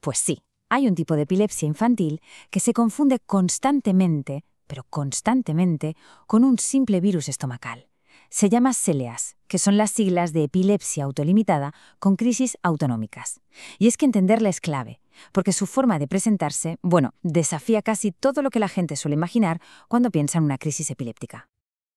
Pues sí, hay un tipo de epilepsia infantil que se confunde constantemente, pero constantemente, con un simple virus estomacal. Se llama CELEAS, que son las siglas de epilepsia autolimitada con crisis autonómicas. Y es que entenderla es clave, porque su forma de presentarse, desafía casi todo lo que la gente suele imaginar cuando piensa en una crisis epiléptica.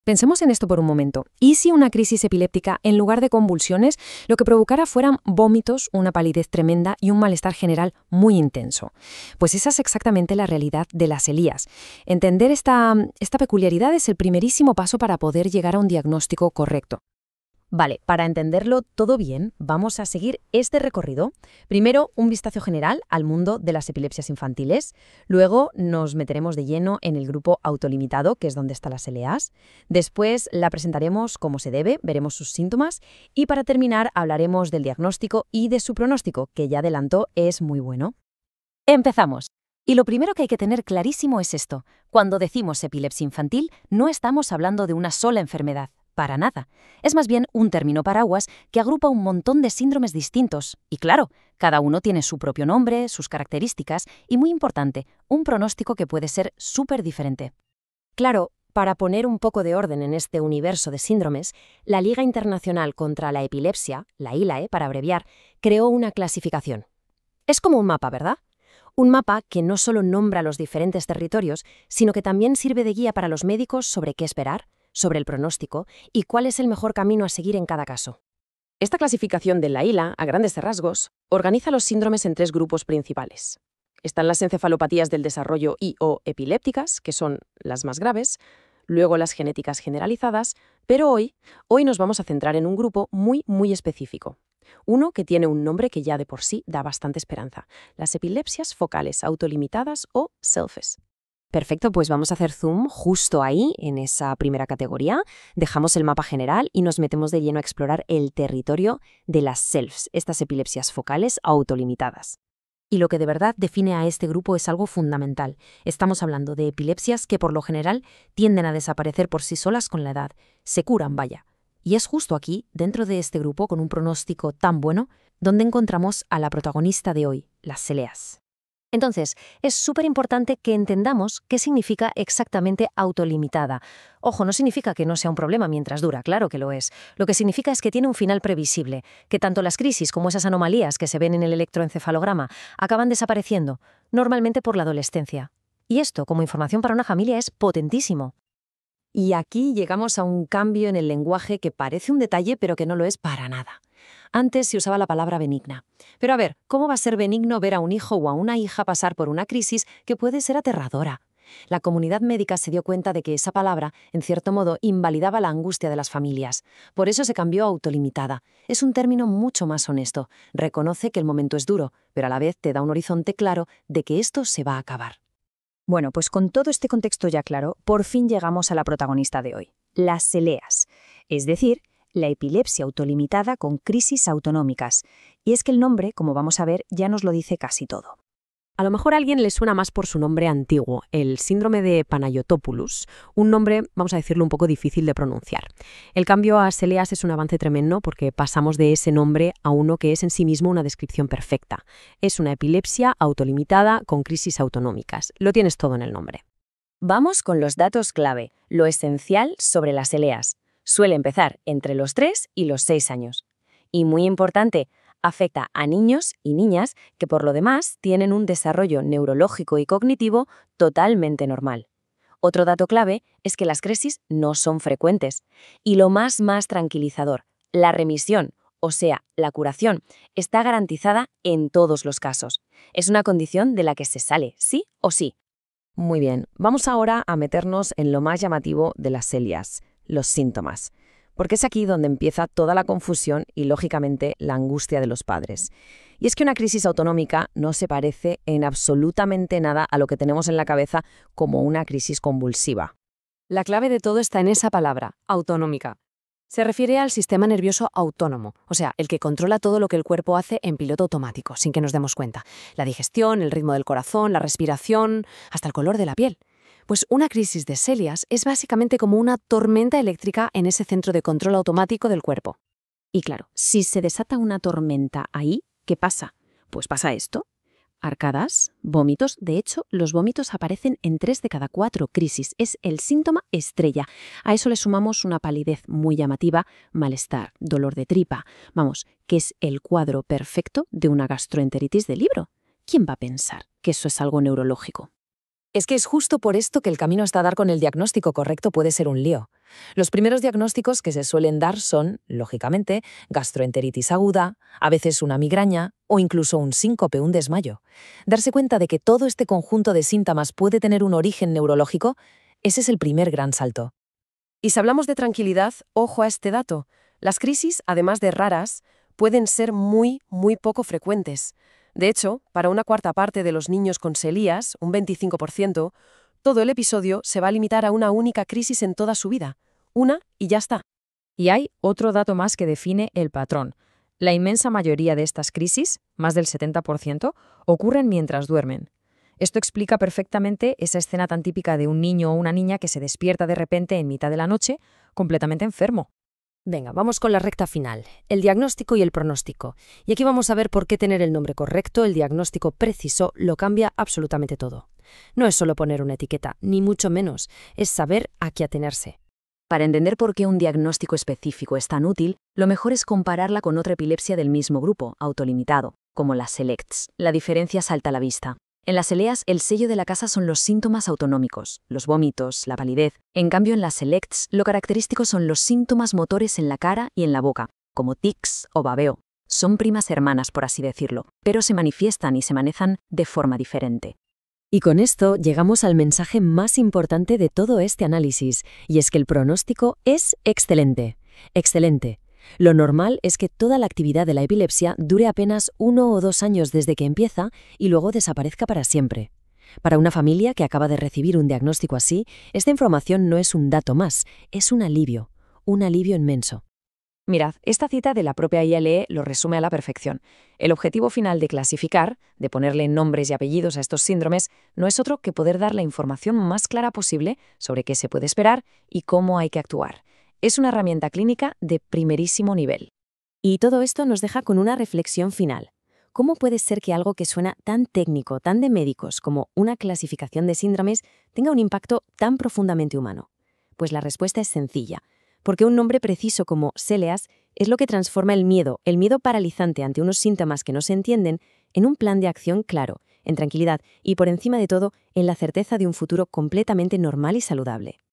Pensemos en esto por un momento. ¿Y si una crisis epiléptica, en lugar de convulsiones, lo que provocara fueran vómitos, una palidez tremenda y un malestar general muy intenso? Pues esa es exactamente la realidad de las CELías. Entender esta peculiaridad es el primerísimo paso para poder llegar a un diagnóstico correcto. Vale, para entenderlo todo bien, vamos a seguir este recorrido. Primero, un vistazo general al mundo de las epilepsias infantiles. Luego, nos meteremos de lleno en el grupo autolimitado, que es donde están las CELEAS. Después, la presentaremos como se debe, veremos sus síntomas. Y para terminar, hablaremos del diagnóstico y de su pronóstico, que ya adelantó es muy bueno. Empezamos. Y lo primero que hay que tener clarísimo es esto. Cuando decimos epilepsia infantil, no estamos hablando de una sola enfermedad. Para nada. Es más bien un término paraguas que agrupa un montón de síndromes distintos. Y claro, cada uno tiene su propio nombre, sus características y, muy importante, un pronóstico que puede ser súper diferente. Claro, para poner un poco de orden en este universo de síndromes, la Liga Internacional contra la Epilepsia, la ILAE para abreviar, creó una clasificación. Es como un mapa, ¿verdad? Un mapa que no solo nombra los diferentes territorios, sino que también sirve de guía para los médicos sobre qué esperar, sobre el pronóstico y cuál es el mejor camino a seguir en cada caso. Esta clasificación de la ILA, a grandes rasgos, organiza los síndromes en 3 grupos principales. Están las encefalopatías del desarrollo y o epilépticas, que son las más graves, luego las genéticas generalizadas, pero hoy nos vamos a centrar en un grupo muy específico. Uno que tiene un nombre que ya de por sí da bastante esperanza: las epilepsias focales autolimitadas o SELFs. Perfecto, pues vamos a hacer zoom justo ahí, en esa primera categoría. Dejamos el mapa general y nos metemos de lleno a explorar el territorio de las SELFs, estas epilepsias focales autolimitadas. Y lo que de verdad define a este grupo es algo fundamental. Estamos hablando de epilepsias que por lo general tienden a desaparecer por sí solas con la edad. Se curan, vaya. Y es justo aquí, dentro de este grupo con un pronóstico tan bueno, donde encontramos a la protagonista de hoy, las CELEAS. Entonces, es súper importante que entendamos qué significa exactamente autolimitada. Ojo, no significa que no sea un problema mientras dura, claro que lo es. Lo que significa es que tiene un final previsible, que tanto las crisis como esas anomalías que se ven en el electroencefalograma acaban desapareciendo, normalmente por la adolescencia. Y esto, como información para una familia, es potentísimo. Y aquí llegamos a un cambio en el lenguaje que parece un detalle, pero que no lo es para nada. Antes se usaba la palabra benigna. Pero a ver, ¿cómo va a ser benigno ver a un hijo o a una hija pasar por una crisis que puede ser aterradora? La comunidad médica se dio cuenta de que esa palabra, en cierto modo, invalidaba la angustia de las familias. Por eso se cambió a autolimitada. Es un término mucho más honesto. Reconoce que el momento es duro, pero a la vez te da un horizonte claro de que esto se va a acabar. Bueno, pues con todo este contexto ya claro, por fin llegamos a la protagonista de hoy, las CELEAS, es decir, la epilepsia autolimitada con crisis autonómicas. Y es que el nombre, como vamos a ver, ya nos lo dice casi todo. A lo mejor a alguien le suena más por su nombre antiguo, el síndrome de Panayotopoulos, un nombre, vamos a decirlo, un poco difícil de pronunciar. El cambio a CELEAS es un avance tremendo porque pasamos de ese nombre a uno que es en sí mismo una descripción perfecta. Es una epilepsia autolimitada con crisis autonómicas. Lo tienes todo en el nombre. Vamos con los datos clave, lo esencial sobre las CELEAS. Suele empezar entre los 3 y los 6 años. Y muy importante, afecta a niños y niñas que por lo demás tienen un desarrollo neurológico y cognitivo totalmente normal. Otro dato clave es que las crisis no son frecuentes. Y lo más tranquilizador, la remisión, o sea, la curación, está garantizada en todos los casos. Es una condición de la que se sale, sí o sí. Muy bien, vamos ahora a meternos en lo más llamativo de las CELías, los síntomas. Porque es aquí donde empieza toda la confusión y, lógicamente, la angustia de los padres. Y es que una crisis autonómica no se parece en absolutamente nada a lo que tenemos en la cabeza como una crisis convulsiva. La clave de todo está en esa palabra, autonómica. Se refiere al sistema nervioso autónomo, o sea, el que controla todo lo que el cuerpo hace en piloto automático, sin que nos demos cuenta. La digestión, el ritmo del corazón, la respiración, hasta el color de la piel. Pues una crisis de CELías es básicamente como una tormenta eléctrica en ese centro de control automático del cuerpo. Y claro, si se desata una tormenta ahí, ¿qué pasa? Pues pasa esto. arcadas, vómitos. De hecho, los vómitos aparecen en 3 de cada 4 crisis. Es el síntoma estrella. A eso le sumamos una palidez muy llamativa, malestar, dolor de tripa. Vamos, que es el cuadro perfecto de una gastroenteritis de libro. ¿Quién va a pensar que eso es algo neurológico? Es que es justo por esto que el camino hasta dar con el diagnóstico correcto puede ser un lío. Los primeros diagnósticos que se suelen dar son, lógicamente, gastroenteritis aguda, a veces una migraña o incluso un síncope, un desmayo. Darse cuenta de que todo este conjunto de síntomas puede tener un origen neurológico, ese es el primer gran salto. Y si hablamos de tranquilidad, ojo a este dato. Las crisis, además de raras, pueden ser muy poco frecuentes. De hecho, para una cuarta parte de los niños con celías, un 25%, todo el episodio se va a limitar a una única crisis en toda su vida. Una y ya está. Y hay otro dato más que define el patrón. La inmensa mayoría de estas crisis, más del 70%, ocurren mientras duermen. Esto explica perfectamente esa escena tan típica de un niño o una niña que se despierta de repente en mitad de la noche, completamente enfermo. Venga, vamos con la recta final, el diagnóstico y el pronóstico. Y aquí vamos a ver por qué tener el nombre correcto, el diagnóstico preciso, lo cambia absolutamente todo. No es solo poner una etiqueta, ni mucho menos, es saber a qué atenerse. Para entender por qué un diagnóstico específico es tan útil, lo mejor es compararla con otra epilepsia del mismo grupo, autolimitado, como las SELECTS. La diferencia salta a la vista. En las ELEAs, el sello de la casa son los síntomas autonómicos, los vómitos, la palidez. En cambio, en las SELECTS, lo característico son los síntomas motores en la cara y en la boca, como tics o babeo. Son primas hermanas, por así decirlo, pero se manifiestan y se manejan de forma diferente. Y con esto llegamos al mensaje más importante de todo este análisis, y es que el pronóstico es excelente. Excelente. Lo normal es que toda la actividad de la epilepsia dure apenas 1 o 2 años desde que empieza y luego desaparezca para siempre. Para una familia que acaba de recibir un diagnóstico así, esta información no es un dato más, es un alivio inmenso. Mirad, esta cita de la propia ILE lo resume a la perfección. El objetivo final de clasificar, de ponerle nombres y apellidos a estos síndromes, no es otro que poder dar la información más clara posible sobre qué se puede esperar y cómo hay que actuar. Es una herramienta clínica de primerísimo nivel. Y todo esto nos deja con una reflexión final. ¿Cómo puede ser que algo que suena tan técnico, tan de médicos como una clasificación de síndromes tenga un impacto tan profundamente humano? Pues la respuesta es sencilla. Porque un nombre preciso como CELEAS es lo que transforma el miedo paralizante ante unos síntomas que no se entienden, en un plan de acción claro, en tranquilidad y por encima de todo, en la certeza de un futuro completamente normal y saludable.